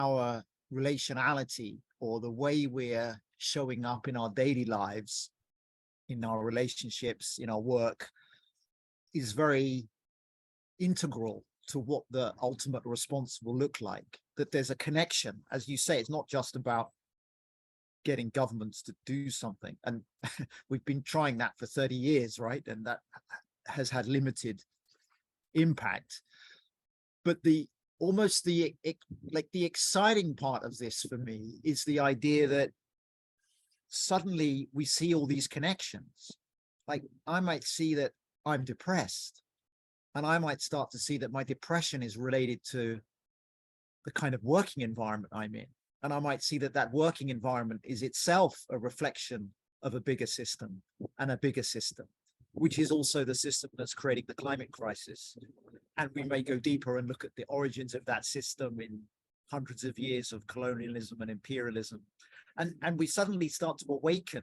our relationality, or the way we're showing up in our daily lives, in our relationships, in our work, is very integral to what the ultimate response will look like. That there's a connection. As you say, it's not just about getting governments to do something. And we've been trying that for 30 years, right? And that has had limited impact. But the exciting part of this for me is the idea that suddenly we see all these connections. Like, I might see that I'm depressed, and I might start to see that my depression is related to the kind of working environment I'm in. And I might see that that working environment is itself a reflection of a bigger system, and a bigger system, which is also the system that's creating the climate crisis. And we may go deeper and look at the origins of that system in hundreds of years of colonialism and imperialism. And we suddenly start to awaken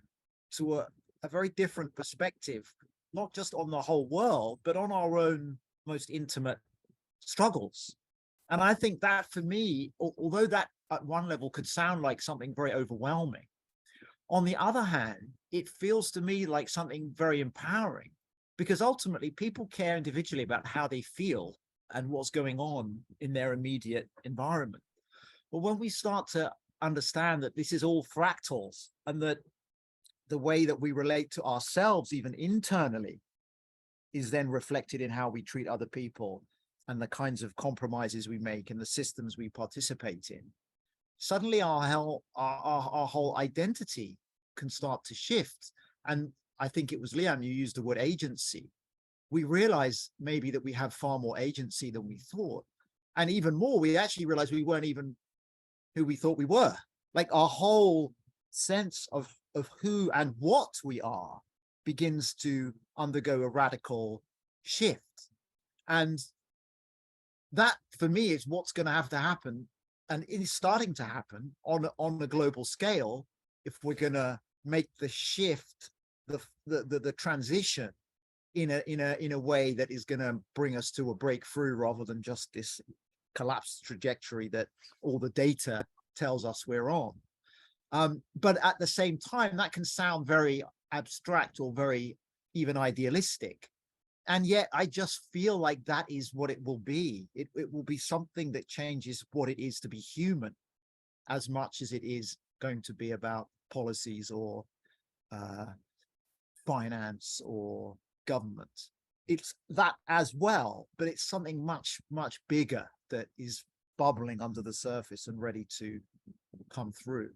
to a very different perspective, not just on the whole world, but on our own most intimate struggles. And I think that, for me, although that at one level could sound like something very overwhelming, on the other hand, it feels to me like something very empowering, because ultimately people care individually about how they feel and what's going on in their immediate environment. But when we start to understand that this is all fractals, and that the way that we relate to ourselves, even internally, is then reflected in how we treat other people, and the kinds of compromises we make and the systems we participate in, suddenly our whole identity can start to shift. And I think it was Liam, you used the word agency. We realize maybe that we have far more agency than we thought. And even more, we actually realized we weren't even who we thought we were. Like, our whole sense of who and what we are begins to undergo a radical shift. And that, for me, is what's going to have to happen, and is starting to happen on a global scale, if we're going to make the shift, the transition in a way that is going to bring us to a breakthrough, rather than just this collapse trajectory that all the data tells us we're on. But at the same time, that can sound very abstract or very even idealistic. And yet I just feel like that is what it will be. It will be something that changes what it is to be human, as much as it is going to be about policies or finance or government. It's that as well, but it's something much, much bigger that is bubbling under the surface and ready to come through.